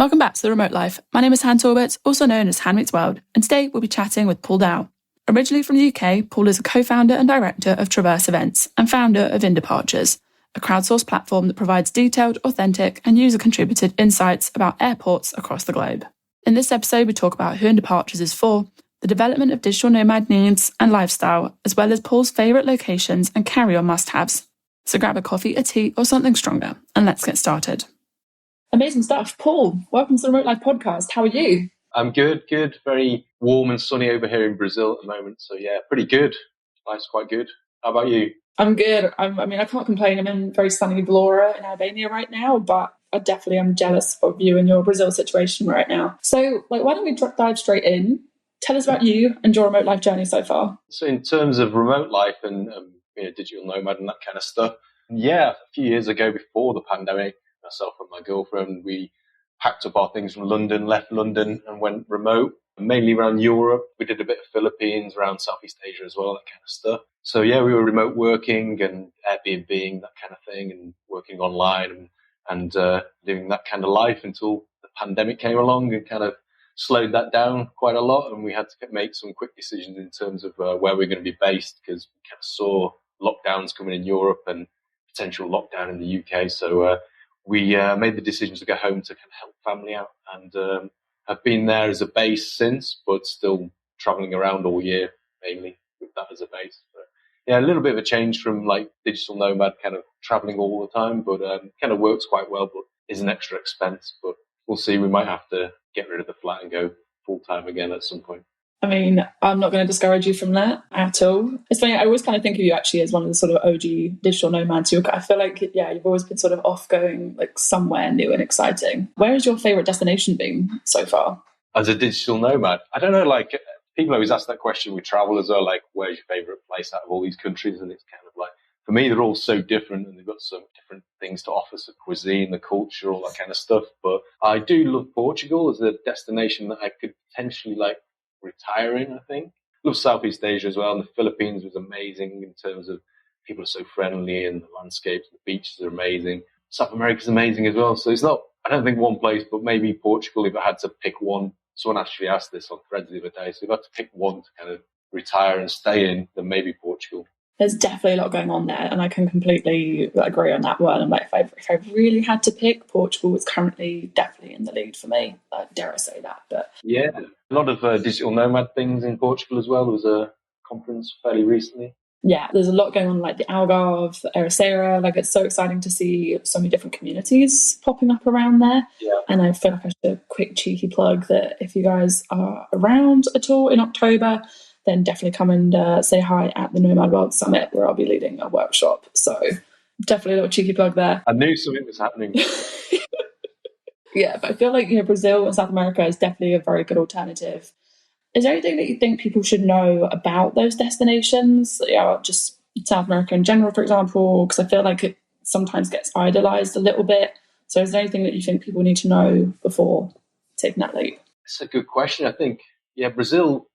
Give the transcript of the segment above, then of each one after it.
Welcome back to The Remote Life. My name is Han Talbot, also known as Han Meets World, and today we'll be chatting with Paul Dow. Originally from the UK, Paul is a co-founder and director of Traverse Events and founder of In Departures, a crowdsourced platform that provides detailed, authentic, and user-contributed insights about airports across the globe. In this episode, we talk about who In Departures is for, the development of digital nomad needs and lifestyle, as well as Paul's favourite locations and carry-on must-haves. So grab a coffee, a tea, or something stronger, and let's get started. Amazing stuff. Paul, welcome to the Remote Life podcast. How are you? I'm good. Very warm and sunny over here in Brazil at the moment. So yeah, pretty good. Life's quite good. How about you? I'm good. I can't complain. I'm in very sunny Vlora in Albania right now, but I definitely am jealous of you and your Brazil situation right now. So why don't we dive straight in? Tell us about you and your remote life journey so far. So in terms of remote life and digital nomad and that kind of stuff, yeah, a few years ago before the pandemic, myself and my girlfriend, we packed up our things from London, left London and went remote, mainly around Europe. We did a bit of Philippines, around Southeast Asia as well, that kind of stuff. So yeah, we were remote working and Airbnb, that kind of thing, and working online and living that kind of life until the pandemic came along and kind of slowed that down quite a lot. And we had to make some quick decisions in terms of where we're going to be based, because we kind of saw lockdowns coming in Europe and potential lockdown in the UK. So we made the decision to go home to kind of help family out, and have been there as a base since, but still traveling around all year, mainly with that as a base. But yeah, a little bit of a change from like digital nomad, kind of traveling all the time, but kind of works quite well, but is an extra expense. But we'll see. We might have to get rid of the flat and go full time again at some point. I mean, I'm not going to discourage you from that at all. It's funny, I always kind of think of you actually as one of the sort of OG digital nomads. I feel like, yeah, you've always been sort of off going like somewhere new and exciting. Where has your favourite destination been so far? As a digital nomad, I don't know, like people always ask that question with travel as well, like where's your favourite place out of all these countries? And it's kind of like, for me, they're all so different and they've got so different things to offer, so cuisine, the culture, all that kind of stuff. But I do love Portugal as a destination that I could potentially like retire in, I think. Love Southeast Asia as well, and the Philippines was amazing in terms of people are so friendly and the landscapes, the beaches are amazing. South America's amazing as well. So it's not, I don't think one place, but maybe Portugal if I had to pick one. Someone actually asked this on Threads the other day. So if I had to pick one to kind of retire and stay in, then maybe Portugal. There's definitely a lot going on there, and I can completely agree on that one. And like, if I really had to pick, Portugal is currently definitely in the lead for me. Dare I say that? But yeah, a lot of digital nomad things in Portugal as well. There was a conference fairly recently. Yeah, there's a lot going on, like the Algarve, the Ericeira. Like, it's so exciting to see so many different communities popping up around there. Yeah. And I feel like I should quick cheeky plug that if you guys are around at all in October, then definitely come and say hi at the Nomad World Summit, where I'll be leading a workshop. So definitely a little cheeky plug there. I knew something was happening. Yeah, but I feel like Brazil and South America is definitely a very good alternative. Is there anything that you think people should know about those destinations? Just South America in general, for example, because I feel like it sometimes gets idolized a little bit. So is there anything that you think people need to know before taking that leap? It's a good question. I think, yeah, Brazil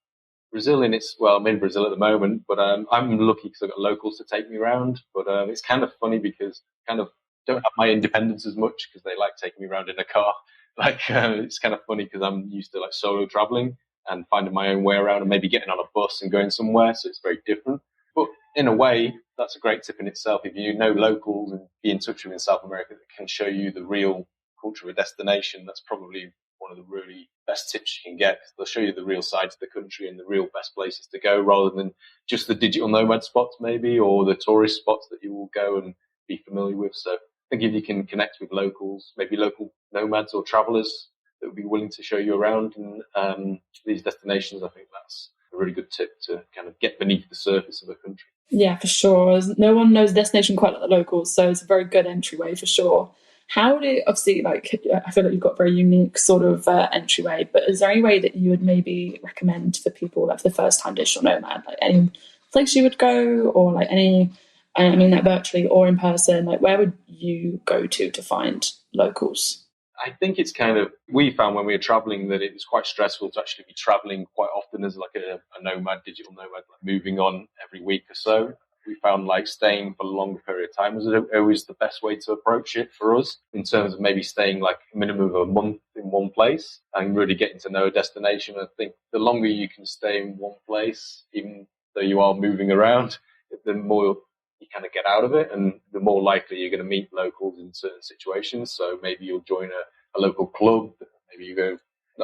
in its, well, I'm in Brazil at the moment, but I'm lucky because I've got locals to take me around. But it's kind of funny because I kind of don't have my independence as much because they like taking me around in a car. It's kind of funny because I'm used to like solo traveling and finding my own way around and maybe getting on a bus and going somewhere. So it's very different. But in a way, that's a great tip in itself. If you know locals and be in touch with in South America that can show you the real culture of a destination, that's probably one of the really best tips you can get, because they'll show you the real sides of the country and the real best places to go, rather than just the digital nomad spots maybe, or the tourist spots that you will go and be familiar with. So I think if you can connect with locals, maybe local nomads or travelers that would be willing to show you around in these destinations, I think that's a really good tip to kind of get beneath the surface of a country. Yeah, for sure. No one knows the destination quite like the locals, so it's a very good entryway for sure. How do, obviously, like, I feel like you've got a very unique sort of entryway, but is there any way that you would maybe recommend for people, like, for the first time digital nomad, like any place you would go, or like any, I mean that virtually or in person, like where would you go to find locals? I think it's kind of, we found when we were traveling that it was quite stressful to actually be traveling quite often as like a nomad, digital nomad, like moving on every week or so. we found like staying for a longer period of time was always the best way to approach it for us, in terms of maybe staying like a minimum of a month in one place and really getting to know a destination. I think the longer you can stay in one place, even though you are moving around, the more you kind of get out of it, and the more likely you're going to meet locals in certain situations. So maybe you'll join a local club, maybe you go,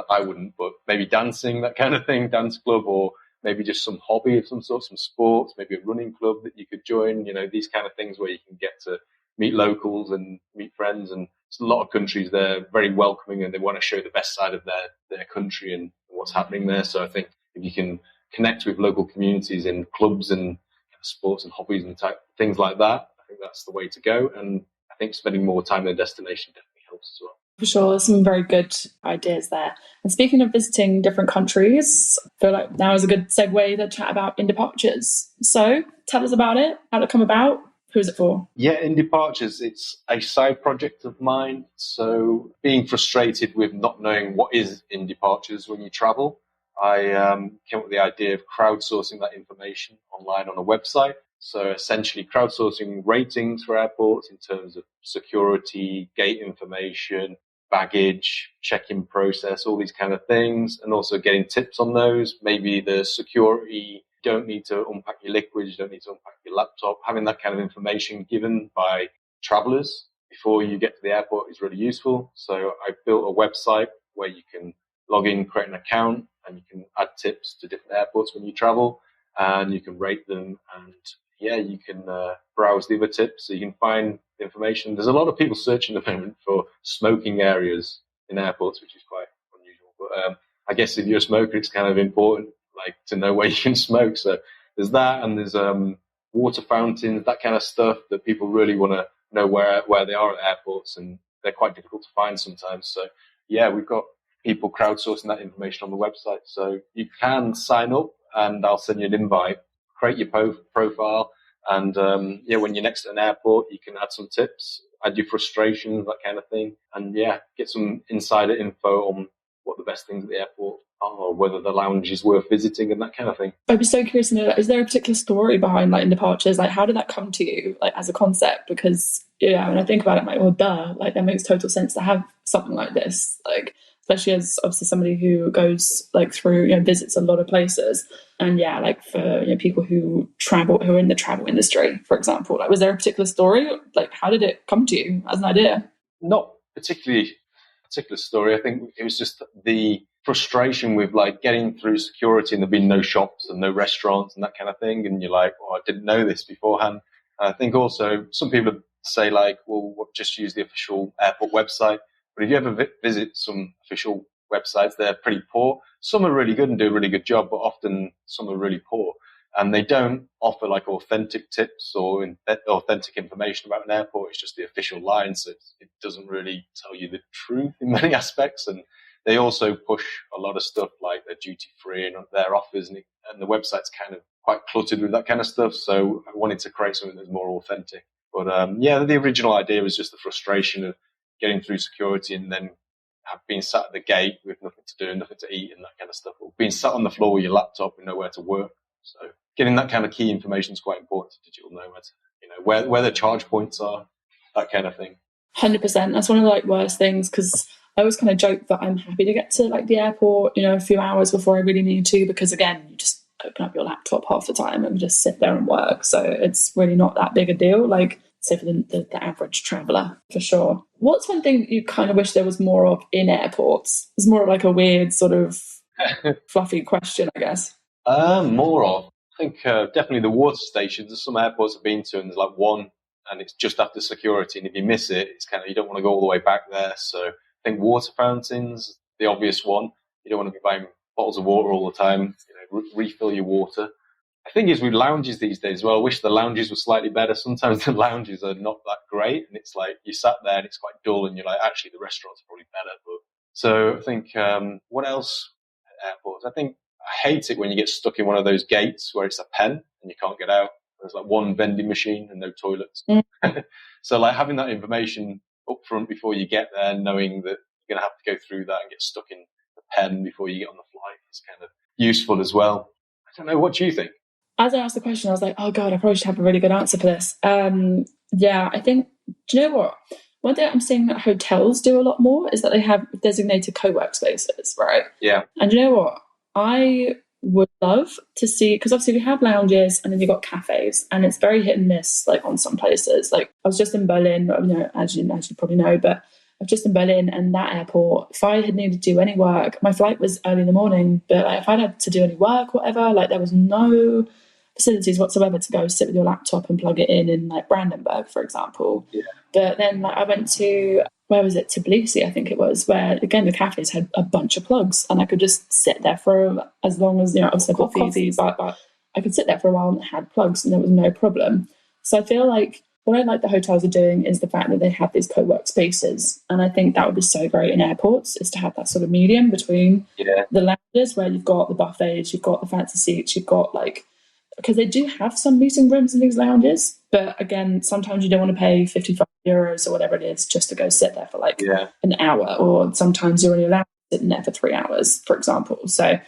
I wouldn't, but maybe dancing, that kind of thing, dance club, or maybe just some hobby of some sort, some sports, maybe a running club that you could join, these kind of things where you can get to meet locals and meet friends. And a lot of countries, they're very welcoming and they want to show the best side of their country and what's happening there. So I think if you can connect with local communities in clubs and sports and hobbies and things like that, I think that's the way to go. And I think spending more time in a destination definitely helps as well. For sure, there's some very good ideas there. And speaking of visiting different countries, I feel like now is a good segue to chat about In-Departures. So tell us about it, how did it come about, who's it for? Yeah, In-Departures, it's a side project of mine. So being frustrated with not knowing what is In-Departures when you travel, I came up with the idea of crowdsourcing that information online on a website. So essentially crowdsourcing ratings for airports in terms of security, gate information, baggage, check-in process, all these kind of things, and also getting tips on those. Maybe the security, you don't need to unpack your liquids, you don't need to unpack your laptop. Having that kind of information given by travelers before you get to the airport is really useful. So I built a website where you can log in, create an account, and you can add tips to different airports when you travel, and you can rate them, and you can browse the other tips so you can find information. There's a lot of people searching at the moment for smoking areas in airports, which is quite unusual. But I guess if you're a smoker, it's kind of important, like, to know where you can smoke. So there's that, and there's water fountains, that kind of stuff that people really want to know where they are at airports, and they're quite difficult to find sometimes. So we've got people crowdsourcing that information on the website. So you can sign up, and I'll send you an invite, create your profile, and when you're next to an airport, you can add some tips, add your frustrations, that kind of thing, and get some insider info on what the best things at the airport are, or whether the lounge is worth visiting, and that kind of thing. I'd be so curious to know, is there a particular story behind like In-Departures? Like, how did that come to you, like, as a concept? Because when I think about it, I'm like, well, duh, like, that makes total sense to have something like this, like, especially as obviously somebody who goes like through, visits a lot of places. And like for people who travel, who are in the travel industry, for example, like, was there a particular story? Like, how did it come to you as an idea? Not particularly particular story. I think it was just the frustration with like getting through security and there being no shops and no restaurants and that kind of thing. And you're like, oh, I didn't know this beforehand. And I think also some people say like, well, just use the official airport website. But if you ever visit some official websites, they're pretty poor. Some are really good and do a really good job, but often some are really poor. And they don't offer like authentic tips or authentic information about an airport. It's just the official line, so it doesn't really tell you the truth in many aspects. And they also push a lot of stuff like their duty free and their offers, and the website's kind of quite cluttered with that kind of stuff. So I wanted to create something that's more authentic. But the original idea was just the frustration of getting through security and then being sat at the gate with nothing to do, nothing to eat, and that kind of stuff, or being sat on the floor with your laptop and nowhere to work. So getting that kind of key information is quite important to digital nomads. Where the charge points are, that kind of thing. 100%. That's one of the like worst things, because I always kind of joke that I'm happy to get to like the airport, a few hours before I really need to, because again, you just open up your laptop half the time and just sit there and work. So it's really not that big a deal. Like, say for the average traveller, for sure. What's one thing you kind of wish there was more of in airports? It's more of like a weird sort of fluffy question, I guess. More of, I think definitely the water stations. There's some airports I've been to and there's like one and it's just after security, and if you miss it, it's kind of, you don't want to go all the way back there. So I think water fountains, the obvious one. You don't want to be buying bottles of water all the time. Refill your water. I think is with lounges these days. Well, I wish the lounges were slightly better. Sometimes the lounges are not that great, and it's like you sat there and it's quite dull, and you're like, actually, the restaurants are probably better. So I think what else at airports? I think I hate it when you get stuck in one of those gates where it's a pen and you can't get out. There's like one vending machine and no toilets. So like having that information up front before you get there, knowing that you're going to have to go through that and get stuck in the pen before you get on the flight is kind of useful as well. I don't know. What do you think? as I asked the question, I was like, oh God, I probably should have a really good answer for this. Yeah, I think, do you know what? One thing I'm seeing that hotels do a lot more is that they have designated co-work spaces, right? Yeah. And you know what? I would love to see, because obviously we have lounges and then you've got cafes, and it's very hit and miss, like on some places. Like I was just in Berlin, as you probably know, but I was just in Berlin, and that airport, if I had needed to do any work, my flight was early in the morning, but like, if I had to do any work, whatever, like there was no facilities whatsoever to go sit with your laptop and plug it in like Brandenburg, for example. Yeah. But then like I went to, where was it, Tbilisi, I think it was, where again the cafes had a bunch of plugs, and I could just sit there for as long as, obviously I've got coffees, but I could sit there for a while and had plugs and there was no problem. So I feel like what I like the hotels are doing is the fact that they have these co-work spaces, and I think that would be so great in airports, is to have that sort of medium between the lounges where you've got the buffets, you've got the fancy seats, you've got like, because they do have some meeting rooms in these lounges, but again, sometimes you don't want to pay 55 euros or whatever it is just to go sit there for like an hour, or sometimes you're only allowed to sit in there for 3 hours, for example. So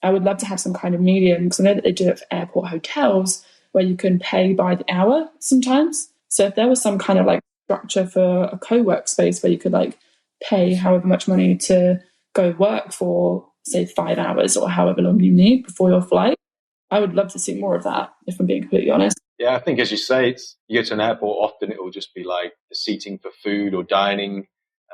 I would love to have some kind of medium, because I know that they do it for airport hotels where you can pay by the hour sometimes. So if there was some kind of like structure for a co-work space where you could like pay however much money to go work for, say, 5 hours or however long you need before your flight, I would love to see more of that, if I'm being completely honest. Yeah, I think as you say, you go to an airport, often it will just be like the seating for food or dining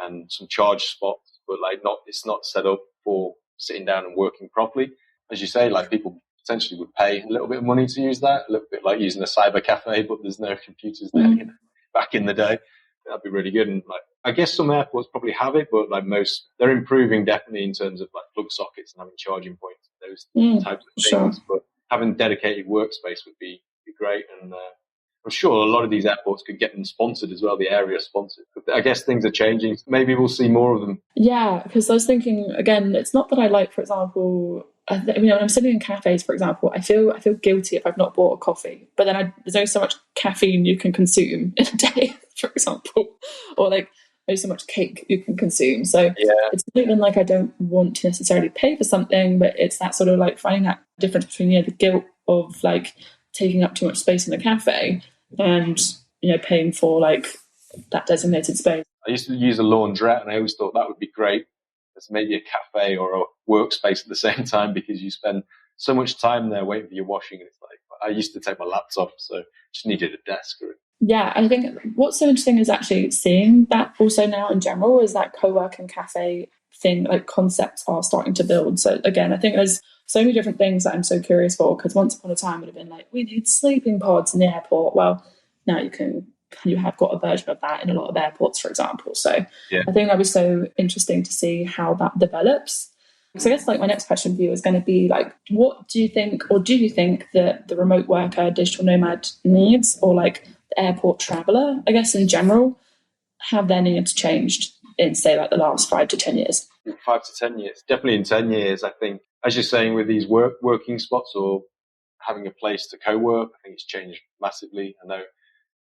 and some charge spots, but like it's not set up for sitting down and working properly. As you say, like people potentially would pay a little bit of money to use that, a little bit like using a cyber cafe, but there's no computers there. Back in the day, that'd be really good. And like, I guess some airports probably have it, but like most, they're improving definitely in terms of like plug sockets and having charging points, those types of things. But having dedicated workspace would be great. And I'm sure a lot of these airports could get them sponsored as well, the area sponsored. But I guess things are changing. Maybe we'll see more of them. Yeah, because I was thinking, again, it's not that I like, for example, when I'm sitting in cafes, for example, I feel guilty if I've not bought a coffee. But then there's only so much caffeine you can consume in a day, for example, or like there's so much cake you can consume. So it's not even like I don't want to necessarily pay for something, but it's that sort of like finding that difference between the guilt of like taking up too much space in a cafe and paying for like that designated space. I used to use a laundrette, and I always thought that would be great as maybe a cafe or a workspace at the same time, because you spend so much time there waiting for your washing. And it's like, I used to take my laptop, so just needed a desk. Yeah, I think what's so interesting is actually seeing that also now in general is that co-work and cafe thing, like concepts are starting to build. So again, I think there's so many different things that I'm so curious for, because once upon a time it would have been like, we need sleeping pods in the airport. Well, now you have got a version of that in a lot of airports, for example. So I think that'd be so interesting to see how that develops. So I guess like my next question for you is going to be like, what do you think, or do you think that the remote worker, digital nomad needs, or like the airport traveller, I guess in general, have their needs changed in, say, like the last 5 to 10 years? 5 to 10 years. Definitely in 10 years, I think, as you're saying, with these working spots or having a place to co-work, I think it's changed massively. I know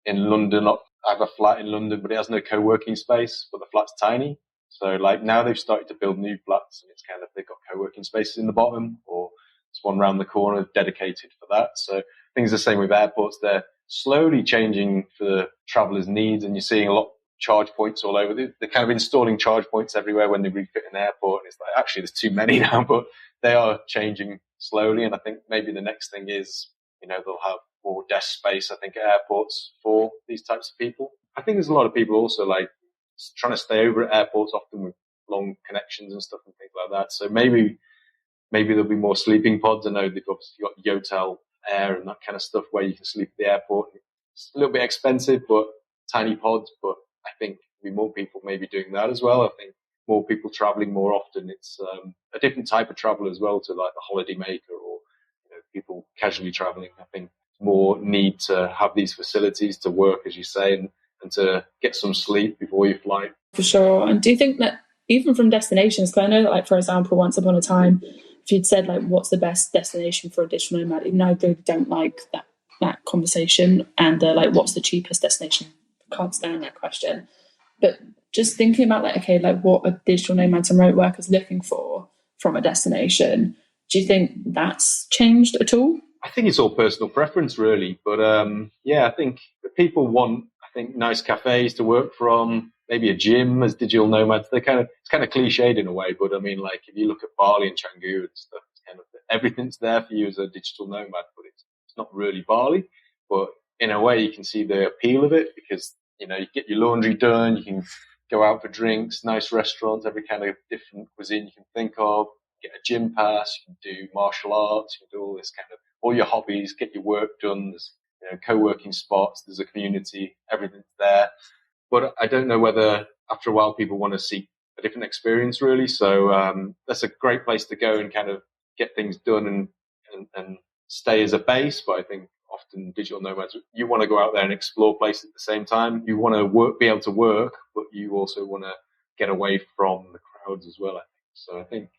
in London, I have a flat in London, but it has no co-working space, but the flat's tiny. So like now they've started to build new flats, and it's kind of, they've got co-working spaces in the bottom, or there's one around the corner dedicated for that. So things are the same with airports. They're slowly changing for the travelers' needs, and you're seeing a lot of charge points all over. They're kind of installing charge points everywhere when they refit an airport. And it's like, actually, there's too many now, but they are changing slowly. And I think maybe the next thing is, they'll have more desk space, I think, at airports for these types of people. I think there's a lot of people also like trying to stay over at airports, often with long connections and stuff and things like that. So maybe there'll be more sleeping pods. I know they've obviously got Yotel Air and that kind of stuff where you can sleep at the airport. It's a little bit expensive, but tiny pods. But I think there'll be more people maybe doing that as well. I think more people traveling more often. It's a different type of travel as well, to like the holiday maker or people casually traveling. I think more need to have these facilities to work, as you say, and to get some sleep before you fly. For sure. And do you think that even from destinations, because I know that, like, for example, once upon a time, if you'd said, like, what's the best destination for a digital nomad, even though I really don't like that conversation, and like, what's the cheapest destination? I can't stand that question. But just thinking about, like, okay, like, what a digital nomad and remote workers looking for from a destination, do you think that's changed at all? I think it's all personal preference, really. But yeah, I think people want, I think, nice cafes to work from, maybe a gym as digital nomads. It's kind of cliched in a way, but I mean, like if you look at Bali and Canggu and stuff, it's kind of everything's there for you as a digital nomad, but it's not really Bali. But in a way, you can see the appeal of it because you know you get your laundry done, you can go out for drinks, nice restaurants, every kind of different cuisine you can think of. Get a gym pass, you can do martial arts, you can do all this kind of all your hobbies, get your work done. There's co-working spots, there's a community, everything's there. But I don't know whether after a while people want to seek a different experience really. So that's a great place to go and kind of get things done and stay as a base. But I think often digital nomads, you want to go out there and explore places at the same time. You want to be able to work, but you also want to get away from the crowds as well, I think. So I think,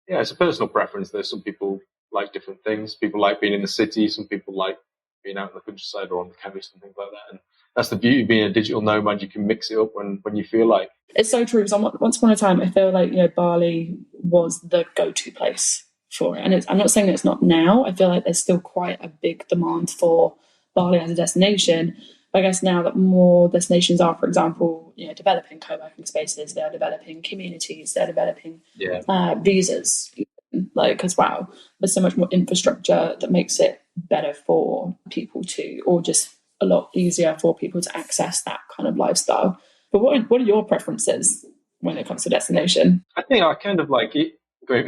yeah, it's a personal preference. There's some people like different things. People like being in the city. Some people like being out in the countryside or on the coast and things like that. And that's the beauty of being a digital nomad. You can mix it up when you feel like. It's so true. Because once upon a time, I feel like Bali was the go-to place for it. And I'm not saying that it's not now. I feel like there's still quite a big demand for Bali as a destination. But I guess now that more destinations are, for example, developing co-working spaces, they're developing communities, they're developing visas. Like, because wow, there's so much more infrastructure that makes it better for people to, or just a lot easier for people to access that kind of lifestyle. But what are your preferences when it comes to destination? I think I kind of like it. I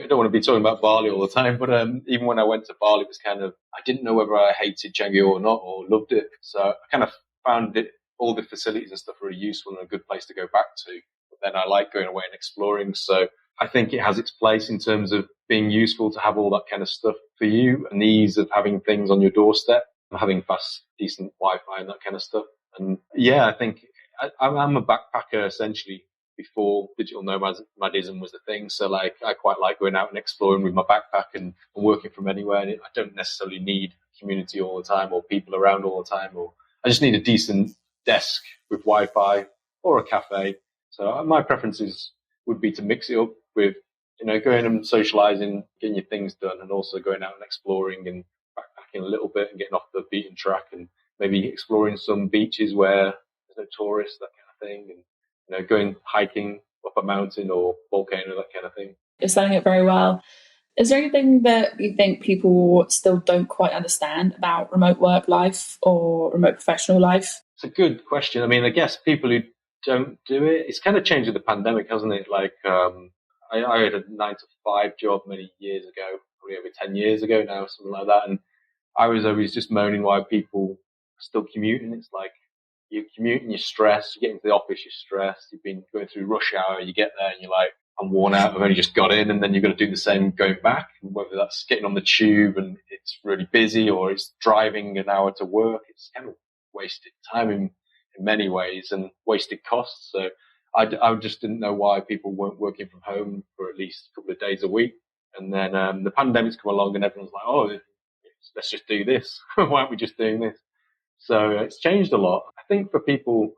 don't want to be talking about Bali all the time, but even when I went to Bali, it was kind of, I didn't know whether I hated Canggu or not, or loved it. So I kind of found it, all the facilities and stuff really useful and a good place to go back to. But then I like going away and exploring. So I think it has its place in terms of being useful to have all that kind of stuff for you and the ease of having things on your doorstep, having fast, decent Wi-Fi and that kind of stuff. And yeah, I think I'm a backpacker essentially before digital nomadism was the thing. So like, I quite like going out and exploring with my backpack and working from anywhere. And I don't necessarily need community all the time or people around all the time, or I just need a decent desk with Wi-Fi or a cafe. So my preferences would be to mix it up with, going and socializing, getting your things done, and also going out and exploring and backpacking a little bit and getting off the beaten track and maybe exploring some beaches where there's no tourists, that kind of thing, and going hiking up a mountain or volcano, that kind of thing. You're saying it very well. Is there anything that you think people still don't quite understand about remote work life or remote professional life? It's a good question. I mean, I guess people who don't do it, it's kind of changed with the pandemic, hasn't it? Like, I had a 9-to-5 job many years ago, probably over 10 years ago now, something like that. And I was always just moaning why people are still commuting. It's like, you're commuting, you're stressed, you get into the office, you're stressed, you've been going through rush hour, you get there and you're like, I'm worn out, I've only just got in, and then you've got to do the same going back, whether that's getting on the tube and it's really busy or it's driving an hour to work. It's kind of wasted time in many ways and wasted costs. So I just didn't know why people weren't working from home for at least a couple of days a week. And then the pandemic's come along and everyone's like, oh, let's just do this. Why aren't we just doing this? So it's changed a lot. I think for people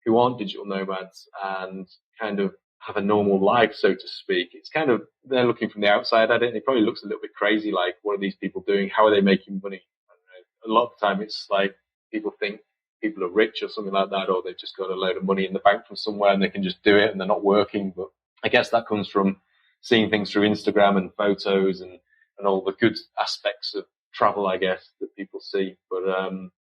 who aren't digital nomads and kind of have a normal life, so to speak, it's kind of, they're looking from the outside at it and it probably looks a little bit crazy. Like, what are these people doing? How are they making money? I don't know. A lot of the time it's like people think people are rich or something like that, or they've just got a load of money in the bank from somewhere and they can just do it and they're not working. But I guess that comes from seeing things through Instagram and photos and all the good aspects of travel, I guess, that people see. But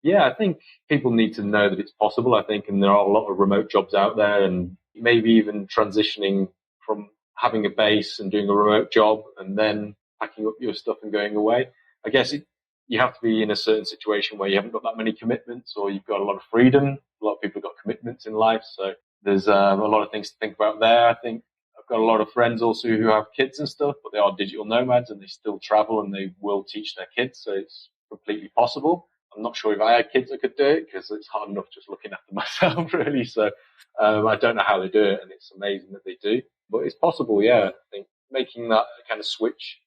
yeah, I think people need to know that it's possible, I think, and there are a lot of remote jobs out there, and maybe even transitioning from having a base and doing a remote job and then packing up your stuff and going away. I guess you have to be in a certain situation where you haven't got that many commitments or you've got a lot of freedom. A lot of people have got commitments in life, so there's a lot of things to think about there. I think I've got a lot of friends also who have kids and stuff, but they are digital nomads and they still travel and they will teach their kids. So it's completely possible. I'm not sure if I had kids I could do it because it's hard enough just looking after myself, really. So I don't know how they do it, and it's amazing that they do. But it's possible, yeah. I think making that kind of switch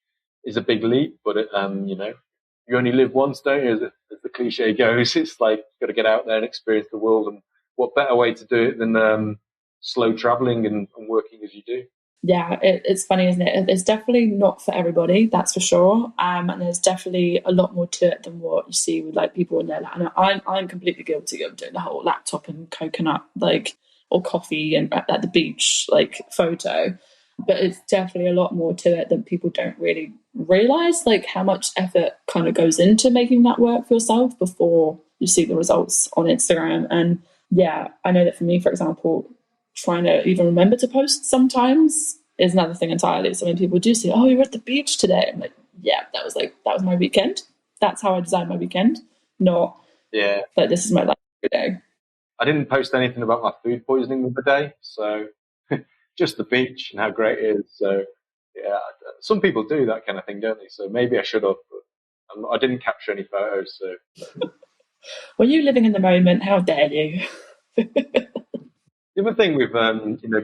is a big leap, but you only live once, don't you? As the cliche goes, it's like you've got to get out there and experience the world. And what better way to do it than slow traveling and working as you do? Yeah, it's funny, isn't it? It's definitely not for everybody, that's for sure. And there's definitely a lot more to it than what you see with like people in there. And I'm completely guilty of doing the whole laptop and coconut like or coffee and at the beach like photo. But it's definitely a lot more to it than people don't really realize, like how much effort kind of goes into making that work for yourself before you see the results on Instagram. And yeah, I know that for me, for example, trying to even remember to post sometimes is another thing entirely. So when people do say, "Oh, you were at the beach today," I'm like, "Yeah, that was my weekend. That's how I designed my weekend. Not like this is my life every day." I didn't post anything about my food poisoning the other day, so just the beach and how great it is. So yeah, some people do that kind of thing, don't they? So maybe I should have, but I didn't capture any photos. So Were you living in the moment? How dare you? the other thing with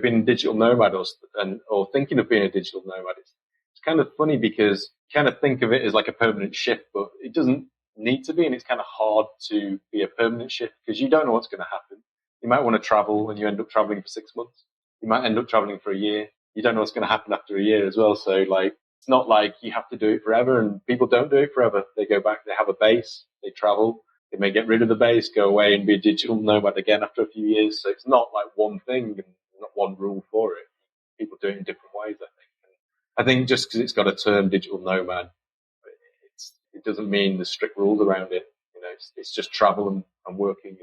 being a digital nomad or thinking of being a digital nomad, it's kind of funny because you kind of think of it as like a permanent shift, but it doesn't need to be, and it's kind of hard to be a permanent shift because you don't know what's going to happen. You might want to travel and you end up traveling for 6 months. You might end up traveling for a year. You don't know what's going to happen after a year as well. So like, it's not like you have to do it forever, and people don't do it forever. They go back, they have a base, they travel. They may get rid of the base, go away and be a digital nomad again after a few years. So it's not like one thing and not one rule for it. People do it in different ways, I think. And I think just because it's got a term digital nomad, it doesn't mean there's strict rules around it. It's just travel and working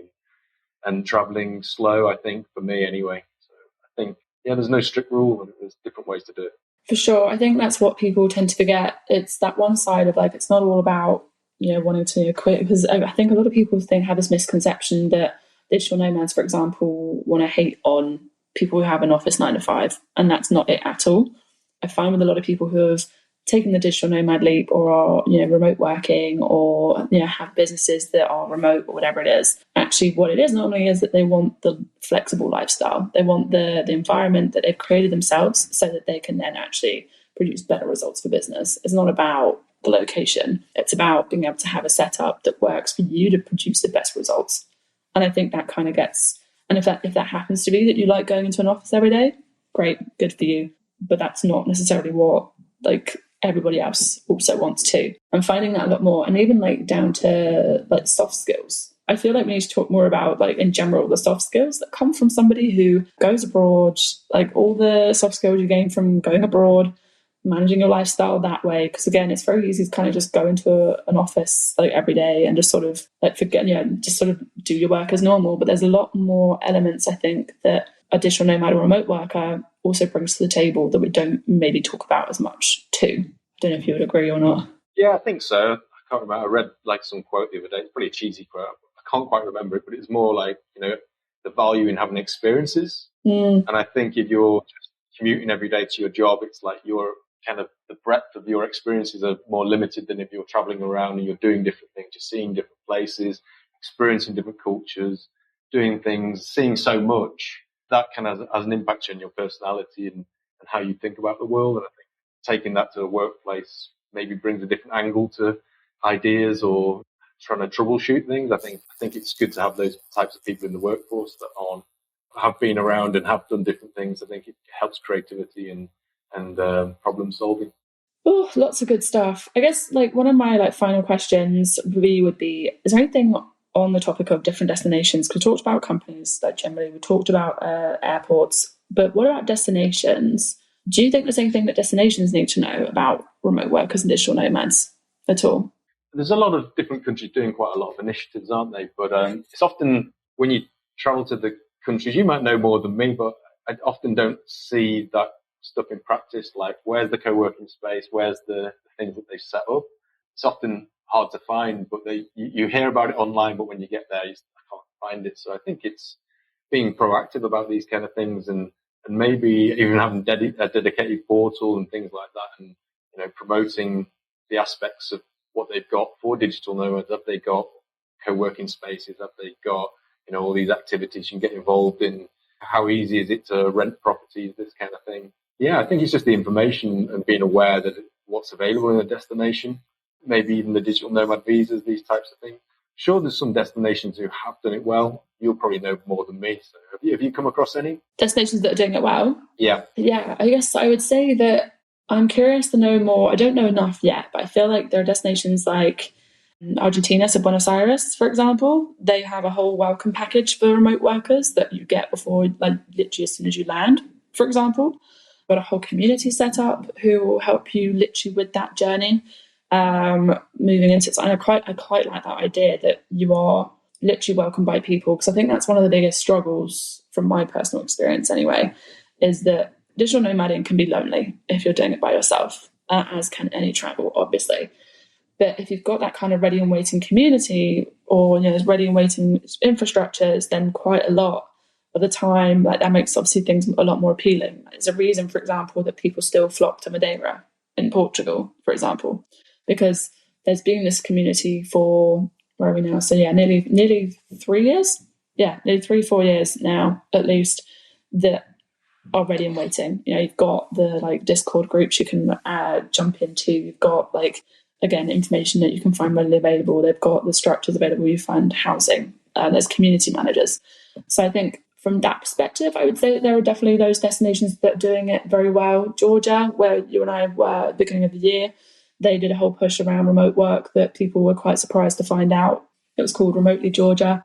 and traveling slow, I think, for me anyway. So I think, yeah, there's no strict rule and there's different ways to do it. For sure. I think that's what people tend to forget. It's that one side of like, it's not all about, wanting to quit, because I think a lot of people have this misconception that digital nomads, for example, want to hate on people who have an office 9 to 5, and that's not it at all. I find with a lot of people who have taken the digital nomad leap or are, remote working or, have businesses that are remote or whatever it is, actually what it is normally is that they want the flexible lifestyle. They want the environment that they've created themselves so that they can then actually produce better results for business. It's not about the location. It's about being able to have a setup that works for you to produce the best results. And I think that kind of gets, and if that happens to be that you like going into an office every day, great, good for you. But that's not necessarily what like everybody else also wants to. I'm finding that a lot more, and even like down to like soft skills. I feel like we need to talk more about like in general the soft skills that come from somebody who goes abroad, like all the soft skills you gain from going abroad, managing your lifestyle that way. Because again, it's very easy to kind of just go into an office like every day and just sort of like forget, just sort of do your work as normal. But there's a lot more elements, I think, that a digital nomad or remote worker also brings to the table that we don't maybe talk about as much too. I don't know if you would agree or not. Yeah, I think so. I can't remember. I read like some quote the other day. It's pretty cheesy quote. I can't quite remember it, but it's more like, the value in having experiences. And I think if you're just commuting every day to your job, it's like you're kind of the breadth of your experiences are more limited than if you're traveling around and you're doing different things, you're seeing different places, experiencing different cultures, doing things, seeing so much. That kind of has an impact on your personality and how you think about the world. And I think taking that to a workplace maybe brings a different angle to ideas or trying to troubleshoot things. I think it's good to have those types of people in the workforce that have been around and have done different things. I think it helps creativity and problem solving. Oh, lots of good stuff. I guess like one of my like final questions would be, is there anything on the topic of different destinations? Because we talked about companies, like generally we talked about airports, but what about destinations? Do you think there's anything that destinations need to know about remote workers and digital nomads at all? There's a lot of different countries doing quite a lot of initiatives, aren't they? But it's often when you travel to the countries, you might know more than me, but I often don't see that stuff in practice. Like, where's the co-working space? Where's the things that they set up? It's often hard to find, but you hear about it online, but when you get there, I can't find it. So I think it's being proactive about these kind of things and maybe even having a dedicated portal and things like that, and promoting the aspects of what they've got for digital nomads. Have they got co-working spaces? Have they got all these activities you can get involved in? How easy is it to rent properties? This kind of thing. Yeah, I think it's just the information and being aware that what's available in a destination. Maybe even the digital nomad visas, these types of things. Sure, there's some destinations who have done it well. you'll probably know more than me. So have you come across any? Destinations that are doing it well? Yeah. Yeah, I guess I would say that I'm curious to know more. I don't know enough yet, but I feel like there are destinations like Argentina, so Buenos Aires, for example. They have a whole welcome package for remote workers that you get before, like literally as soon as you land, for example. Got a whole community set up who will help you literally with that journey. Moving into it. And I quite like that idea that you are literally welcomed by people, because I think that's one of the biggest struggles from my personal experience anyway, is that digital nomading can be lonely if you're doing it by yourself, as can any travel, obviously. But if you've got that kind of ready and waiting community, or there's ready and waiting infrastructures, then quite a lot of the time, like that makes obviously things a lot more appealing. There's a reason, for example, that people still flock to Madeira in Portugal, for example, because there's been this community for, where are we now? So nearly 3 years. Yeah, nearly 3-4 years now, at least, that are ready and waiting. You've got the like Discord groups you can jump into. You've got like, again, information that you can find readily available. They've got the structures available. You find housing. There's community managers. So I think from that perspective, I would say that there are definitely those destinations that are doing it very well. Georgia, where you and I were at the beginning of the year, they did a whole push around remote work that people were quite surprised to find out. It was called Remotely Georgia.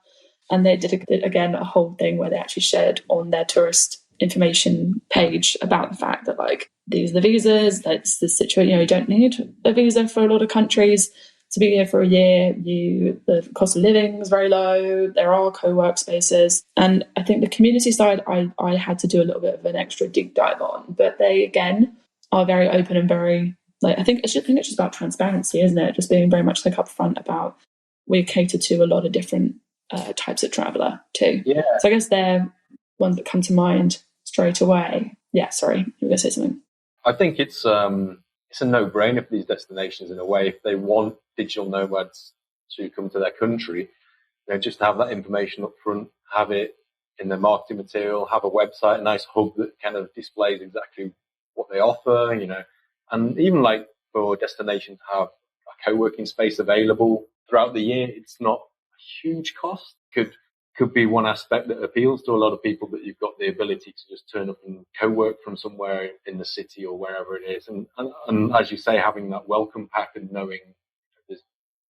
And they did, again, a whole thing where they actually shared on their tourist information page about the fact that, like, these are the visas, that's the situation. You don't need a visa for a lot of countries to be here for a year. The cost of living is very low. There are co-work spaces. And I think the community side, I had to do a little bit of an extra deep dive on. But they, again, are very open and very, like, I think it's just about transparency, isn't it? Just being very much like upfront about, we cater to a lot of different types of traveller too. Yeah. So I guess they're ones that come to mind straight away. Yeah, sorry, you were going to say something. I think it's a no-brainer for these destinations in a way. If they want digital nomads to come to their country, just have that information up front, have it in their marketing material, have a website, a nice hub that kind of displays exactly what they offer, and even like for destinations to have a co-working space available throughout the year, it's not a huge cost. Could be one aspect that appeals to a lot of people, that you've got the ability to just turn up and co-work from somewhere in the city or wherever it is. And as you say, having that welcome pack and knowing there's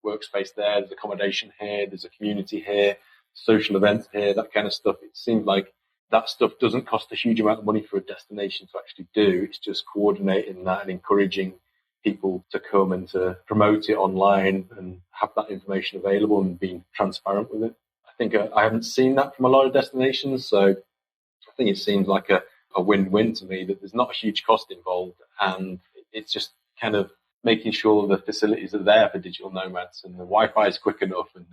workspace there, there's accommodation here, there's a community here, social events here, that kind of stuff. It seems like that stuff doesn't cost a huge amount of money for a destination to actually do. It's just coordinating that and encouraging people to come and to promote it online and have that information available and being transparent with it. I think I haven't seen that from a lot of destinations, so I think it seems like a win-win to me, that there's not a huge cost involved, and it's just kind of making sure the facilities are there for digital nomads, and the Wi-Fi is quick enough, and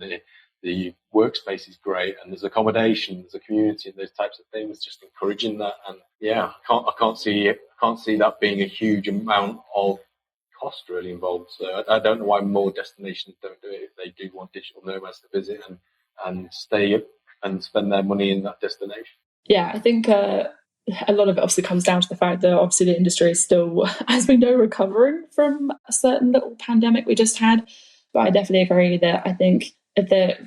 the workspace is great, and there's accommodation, there's a community, and those types of things. Just encouraging that, and yeah, I can't see that being a huge amount of cost really involved. So I don't know why more destinations don't do it if they do want digital nomads to visit and stay and spend their money in that destination. Yeah, I think a lot of it obviously comes down to the fact that obviously the industry is still, as we know, recovering from a certain little pandemic we just had. But I definitely agree that I think if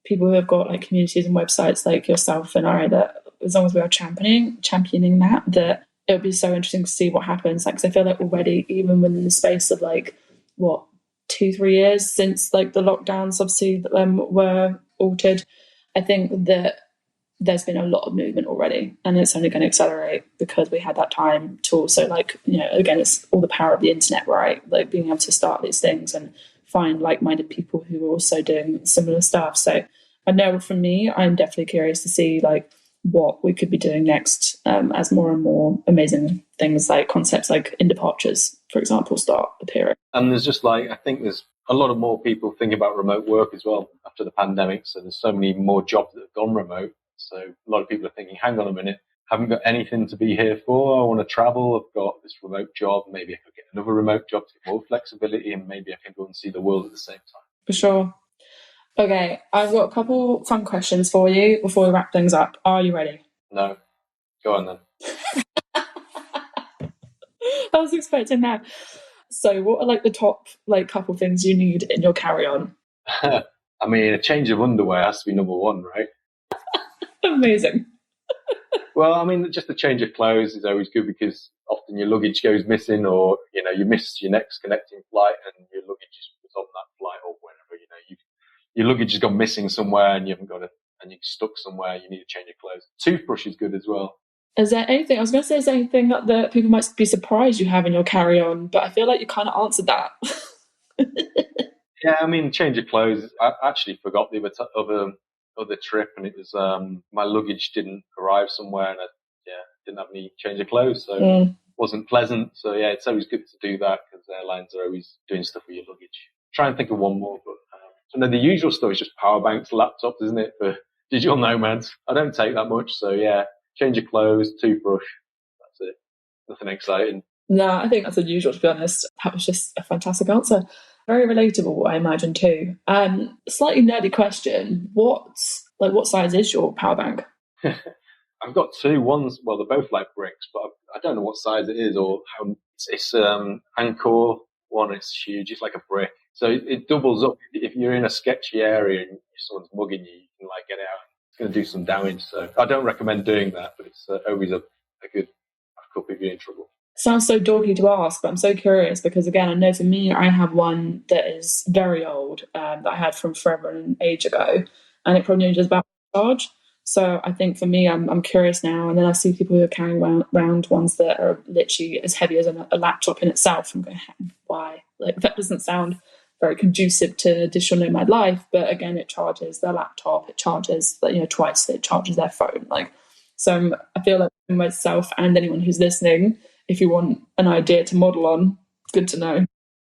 people who have got like communities and websites like yourself and I, that as long as we are championing that it would be so interesting to see what happens. Like, 'cause I feel like already, even within the space of 2-3 years since like the lockdowns obviously were altered, I think that there's been a lot of movement already, and it's only going to accelerate because we had that time to also again, it's all the power of the internet, right? Like being able to start these things and find like-minded people who are also doing similar stuff. So I know for me, I'm definitely curious to see what we could be doing next, as more and more amazing things like concepts like in departures, for example, start appearing. And there's just I think there's a lot of more people thinking about remote work as well after the pandemic. So there's so many more jobs that have gone remote. So a lot of people are thinking, hang on a minute, haven't got anything to be here for. I want to travel. I've got this remote job. Maybe I could get another remote job to get more flexibility, and maybe I can go and see the world at the same time. For sure. Okay, I've got a couple fun questions for you before we wrap things up. Are you ready? No. Go on then. I was expecting that. So what are the top couple things you need in your carry-on? I mean, a change of underwear has to be number one, right? Amazing. Well, I mean, just the change of clothes is always good because often your luggage goes missing, or you miss your next connecting flight and your luggage is on that flight or whenever. Your luggage has gone missing somewhere and you haven't got it, and you're stuck somewhere. You need to change your clothes. Toothbrush is good as well. Is there anything, I was going to say, is there anything that people might be surprised you have in your carry-on, but I feel like you kind of answered that. Yeah, I mean, change of clothes. I actually forgot the other trip, and it was my luggage didn't arrive somewhere, and I didn't have any change of clothes, so it wasn't pleasant. So yeah, it's always good to do that because airlines are always doing stuff with your luggage. Try and think of one more, but and then the usual stuff is just power banks, laptops, isn't it, for digital nomads? I don't take that much, so yeah, change of clothes, toothbrush, that's it. Nothing exciting. No, I think that's unusual, to be honest. That was just a fantastic answer. Very relatable, I imagine, too. Slightly nerdy question. What size is your power bank? I've got two. One's, well, they're both like bricks, but I don't know what size it is or how. It's Anchor one. It's huge. It's like a brick. So it doubles up. If you're in a sketchy area and someone's mugging you, you can like get out. It's going to do some damage. So I don't recommend doing that, but it's always a good backup if you're in trouble. Sounds so doggy to ask, but I'm so curious because, again, I know for me, I have one that is very old that I had from forever and an age ago, and it probably only does about charge. So I think for me, I'm curious now, and then I see people who are carrying around ones that are literally as heavy as a laptop in itself. I'm going, why? Like, that doesn't sound very conducive to digital nomad life. But again, it charges their laptop, it charges twice, it charges their phone. So I feel like for myself and anyone who's listening, if you want an idea to model on, good to know.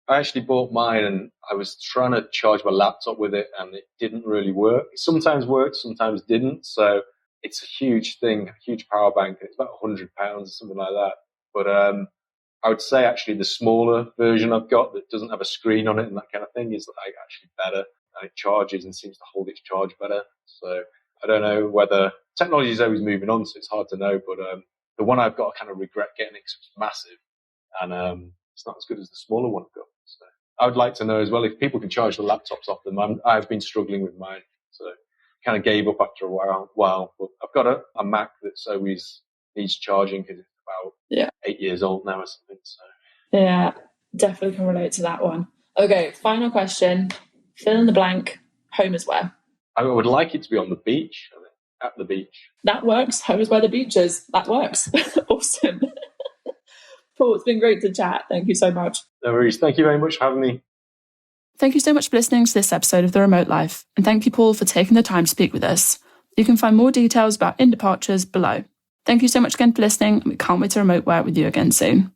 I actually bought mine and I was trying to charge my laptop with it and it didn't really work. It sometimes worked, sometimes didn't. So it's a huge thing, a huge power bank. It's about £100 or something like that. But I would say actually the smaller version I've got that doesn't have a screen on it and that kind of thing is like actually better, and it charges and seems to hold its charge better. So I don't know whether technology is always moving on, so it's hard to know. But the one I've got, I kind of regret getting it because it's massive, and it's not as good as the smaller one I've got. So I would like to know as well if people can charge the laptops off them. I've been struggling with mine, so kind of gave up after a while. But I've got a Mac that's always needs charging because it's about 8 years old now or something. So yeah, definitely can relate to that one. Okay, final question. Fill in the blank. Home is where? I would like it to be on the beach. At the beach. That works. Home is where the beach is. That works. Awesome. Paul, it's been great to chat. Thank you so much. No worries. Thank you very much for having me. Thank you so much for listening to this episode of The Remote Life. And thank you, Paul, for taking the time to speak with us. You can find more details about In Departures below. Thank you so much again for listening. And we can't wait to remote work with you again soon.